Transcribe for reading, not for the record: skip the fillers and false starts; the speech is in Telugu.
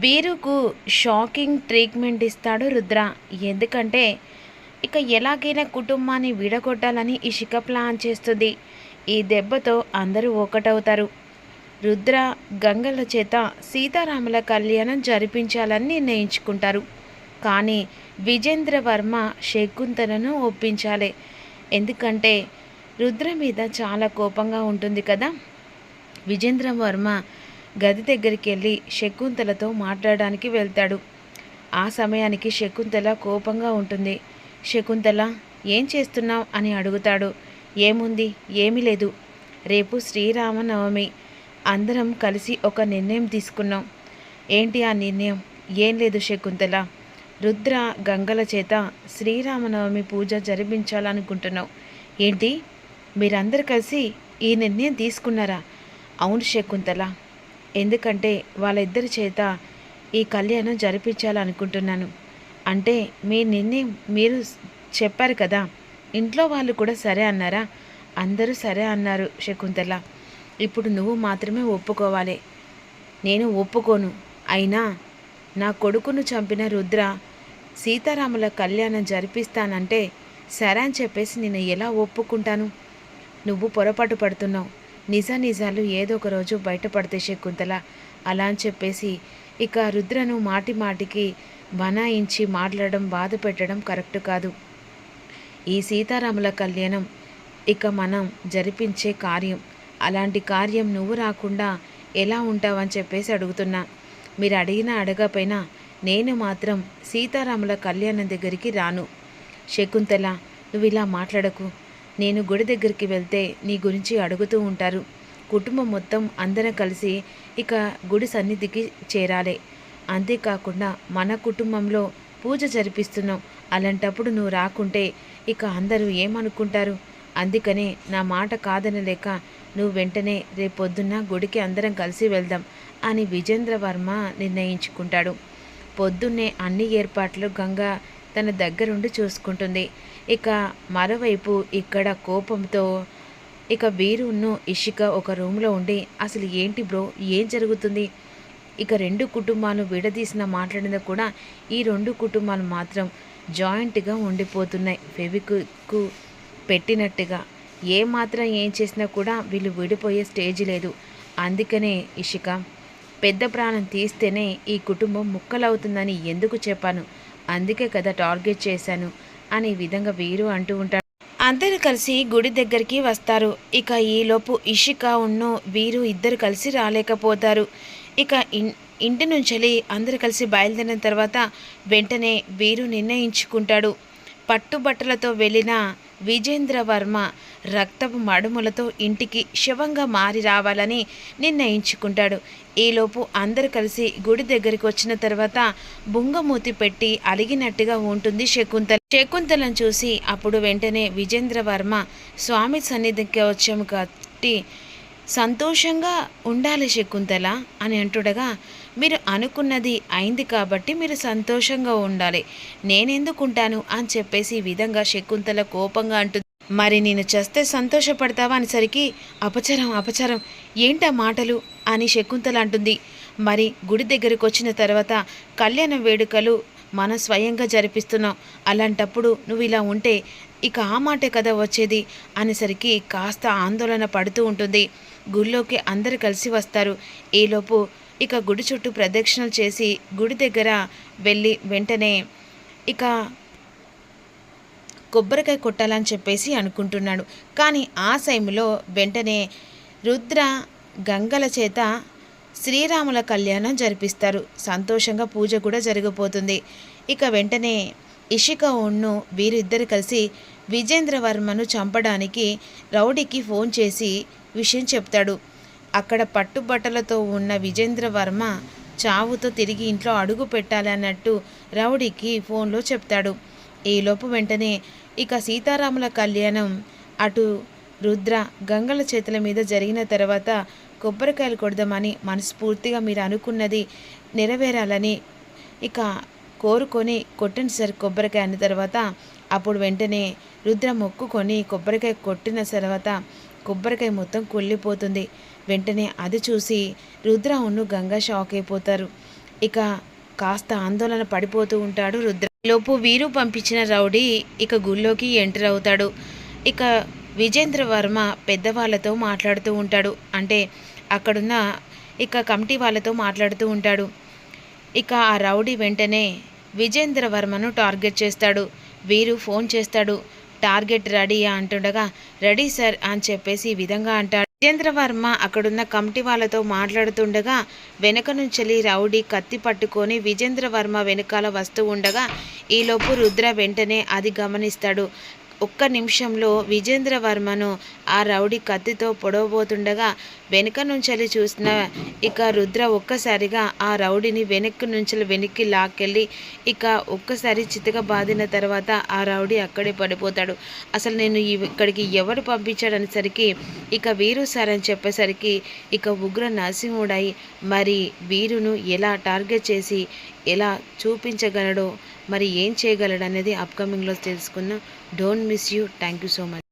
వీరుకు షాకింగ్ ట్రీట్మెంట్ ఇస్తాడు రుద్ర. ఎందుకంటే ఇక ఎలాగైనా కుటుంబాన్ని విడగొట్టాలని ఇషిక ప్లాన్ చేస్తుంది. ఈ దెబ్బతో అందరూ ఒకటవుతారు. రుద్ర గంగల చేత సీతారాముల కళ్యాణం జరిపించాలని నిర్ణయించుకుంటారు. కానీ విజేంద్రవర్మ శకుంతలను ఒప్పించాలి. ఎందుకంటే రుద్ర మీద చాలా కోపంగా ఉంటుంది కదా. విజేంద్రవర్మ గది దగ్గరికి వెళ్ళి శకుంతలతో మాట్లాడడానికి వెళ్తాడు. ఆ సమయానికి శకుంతల కోపంగా ఉంటుంది. శకుంతల, ఏం చేస్తున్నావు అని అడుగుతాడు. ఏముంది, ఏమీ లేదు. రేపు శ్రీరామనవమి, అందరం కలిసి ఒక నిర్ణయం తీసుకున్నాం. ఏంటి ఆ నిర్ణయం? ఏం లేదు శకుంతల, రుద్ర గంగల చేత శ్రీరామనవమి పూజ జరిపించాలనుకుంటున్నావు. ఏంటి, మీరందరూ కలిసి ఈ నిర్ణయం తీసుకున్నారా? అవును శకుంతల, ఎందుకంటే వాళ్ళిద్దరి చేత ఈ కళ్యాణం జరిపించాలనుకుంటున్నాను. అంటే మీ నిర్ణయం మీరు చెప్పారు కదా, ఇంట్లో వాళ్ళు కూడా సరే అన్నారా? అందరూ సరే అన్నారు శకుంతల. ఇప్పుడు నువ్వు మాత్రమే ఒప్పుకోవాలి. నేను ఒప్పుకోను. అయినా నా కొడుకును చంపిన రుద్ర సీతారాముల కళ్యాణం జరిపిస్తానంటే సరే అని చెప్పేసి నేను ఎలా ఒప్పుకుంటాను? నువ్వు పొరపాటు పడుతున్నావు. నిజాలు ఏదో ఒక రోజు బయటపడితే శకుంతల, అలా అని చెప్పేసి ఇక రుద్రను మాటి మాటికి బనాయించి మాట్లాడడం, బాధ పెట్టడం కరెక్ట్ కాదు. ఈ సీతారాముల కళ్యాణం ఇక మనం జరిపించే కార్యం. అలాంటి కార్యం నువ్వు రాకుండా ఎలా ఉంటావని చెప్పేసి అడుగుతున్నా. మీరు అడిగినా అడగపోయినా నేను మాత్రం సీతారాముల కళ్యాణం దగ్గరికి రాను. శకుంతల, నువ్వు ఇలా మాట్లాడకు. నేను గుడి దగ్గరికి వెళ్తే నీ గురించి అడుగుతూ ఉంటారు. కుటుంబం మొత్తం అందరం కలిసి ఇక గుడి సన్నిధికి చేరాలి. అంతేకాకుండా మన కుటుంబంలో పూజ జరిపిస్తున్నాం. అలాంటప్పుడు నువ్వు రాకుంటే ఇక అందరూ ఏమనుకుంటారు? అందుకనే నా మాట కాదనలేక నువ్వు వెంటనే రేపొద్దున్న గుడికి అందరం కలిసి వెళ్దాం అని విజేంద్రవర్మ నిర్ణయించుకుంటాడు. పొద్దున్నే అన్ని ఏర్పాట్లు గంగ తన దగ్గరుండి చూసుకుంటుంది. ఇక మరోవైపు ఇక్కడ కోపంతో ఇక వీరును ఇషిక ఒక రూమ్లో ఉండి, అసలు ఏంటి బ్రో, ఏం జరుగుతుంది? ఇక రెండు కుటుంబాలు విడదీసిన మాట్లాడినా కూడా ఈ రెండు కుటుంబాలు మాత్రం జాయింట్గా ఉండిపోతున్నాయి, ఫెవిక్విక్ పెట్టినట్టుగా. మాత్రం ఏం చేసినా కూడా వీళ్ళు విడిపోయే స్టేజ్ లేదు. అందుకనే ఇషిక, పెద్ద ప్రాణం తీస్తేనే ఈ కుటుంబం ముక్కలవుతుందని ఎందుకు చెప్పాను? అందుకే కదా టార్గెట్ చేశాను అనే విధంగా వీరు అంటూ ఉంటాడు. అందరూ కలిసి గుడి దగ్గరికి వస్తారు. ఇక ఈలోపు ఇషిక ఉన్ను వీరు ఇద్దరు కలిసి రాలేకపోతారు. ఇక ఇంటి నుంచి అందరూ కలిసి బయలుదేరిన తర్వాత వెంటనే వీరు నిర్ణయించుకుంటాడు. పట్టుబట్టలతో వెళ్ళిన విజేంద్రవర్మ రక్తపు మడుములతో ఇంటికి శవంగా మారి రావాలని నిర్ణయించుకుంటాడు. ఈలోపు అందరు కలిసి గుడి దగ్గరికి వచ్చిన తర్వాత బుంగమూతి పెట్టి అలిగినట్టుగా ఉంటుంది శకుంతలను చూసి అప్పుడు వెంటనే విజేంద్రవర్మ, స్వామి సన్నిధికి వచ్చాము కాబట్టి సంతోషంగా ఉండాలి శకుంతల అని అంటుండగా, మీరు అనుకున్నది అయింది కాబట్టి మీరు సంతోషంగా ఉండాలి, నేనెందుకుంటాను అని చెప్పేసి ఈ విధంగా శకుంతల కోపంగా అంటుంది. మరి నేను చేస్తే సంతోషపడతావా అనేసరికి, అపచారం ఏంటా మాటలు అని శకుంతల అంటుంది. మరి గుడి దగ్గరికి వచ్చిన తర్వాత కళ్యాణ వేడుకలు మనం స్వయంగా జరిపిస్తున్నాం. అలాంటప్పుడు నువ్వు ఇలా ఉంటే ఇక ఆ మాటే కదా వచ్చేది అనేసరికి కాస్త ఆందోళన పడుతూ ఉంటుంది. గుడిలోకి అందరు కలిసి వస్తారు. ఈలోపు ఇక గుడి చుట్టూ ప్రదక్షిణలు చేసి గుడి దగ్గర వెళ్ళి వెంటనే ఇక కొబ్బరికాయ కొట్టాలని చెప్పేసి అనుకుంటున్నాడు. కానీ ఆ సమయంలో వెంటనే రుద్ర గంగల చేత శ్రీరాముల కళ్యాణం జరిపిస్తారు. సంతోషంగా పూజ కూడా జరిగిపోతుంది. ఇక వెంటనే ఇషిక ఉన్ను వీరిద్దరు కలిసి విజేంద్రవర్మను చంపడానికి రౌడీకి ఫోన్ చేసి విషయం చెప్తాడు. అక్కడ పట్టుబట్టలతో ఉన్న విజేంద్రవర్మ చావుతో తిరిగి ఇంట్లో అడుగు పెట్టాలన్నట్టు రౌడీకి ఫోన్లో చెప్తాడు. ఈలోపు వెంటనే ఇక సీతారాముల కళ్యాణం అటు రుద్ర గంగల చేతుల మీద జరిగిన తర్వాత కొబ్బరికాయలు కొడదామని మనస్ఫూర్తిగా మీరు అనుకున్నది నెరవేరాలని ఇక కోరుకొని కొట్టండి సార్ కొబ్బరికాయ అన్న తర్వాత అప్పుడు వెంటనే రుద్ర మొక్కుకొని కొబ్బరికాయ కొట్టిన తర్వాత కొబ్బరికాయ మొత్తం కుళ్ళిపోతుంది. వెంటనే అది చూసి రుద్ర ఉన్ను గంగ షాక్ అయిపోతారు. ఇక కాస్త ఆందోళన పడిపోతూ ఉంటాడు రుద్ర. లోపు వీరు పంపించిన రౌడీ ఇక గుళ్ళోకి ఎంటర్ అవుతాడు. ఇక విజేంద్ర వర్మ పెద్దవాళ్ళతో మాట్లాడుతూ ఉంటాడు. అంటే అక్కడున్న ఇక కమిటీ వాళ్ళతో మాట్లాడుతూ ఉంటాడు. ఇక ఆ రౌడీ వెంటనే విజేంద్ర వర్మను టార్గెట్ చేస్తాడు. వీరు ఫోన్ చేస్తాడు. టార్గెట్ రెడీయా అంటుండగా రెడీ సార్ అని చెప్పేసి ఈ విధంగా అంటాడు. విజేంద్ర వర్మ అక్కడున్న కమిటీ వాళ్ళతో మాట్లాడుతుండగా వెనక నుంచి రౌడీ కత్తి పట్టుకొని విజేంద్ర వర్మ వెనకాల వస్తూ ఉండగా ఈలోపు రుద్ర వెంటనే అది గమనిస్తాడు. ఒక్క నిమిషంలో విజేంద్ర వర్మను ఆ రౌడీ కత్తితో పొడవబోతుండగా వెనుక నుంచి చూసిన ఇక రుద్ర ఒక్కసారిగా ఆ రౌడీని వెనక్కి లాక్కెళ్ళి ఇక ఒక్కసారి చితక బాదిన తర్వాత ఆ రౌడీ అక్కడే పడిపోతాడు. అసలు నేను ఇక్కడికి ఎవరు పంపించాడనేసరికి ఇక వీరు సార్ అని చెప్పేసరికి ఇక ఉగ్ర నరసింహుడై మరి వీరును ఎలా టార్గెట్ చేసి ఎలా చూపించగలడో మరి ఏం చేయగలడు అనేది అప్కమింగ్లో తెలుసుకుందాం. Don't miss you. Thank you so much.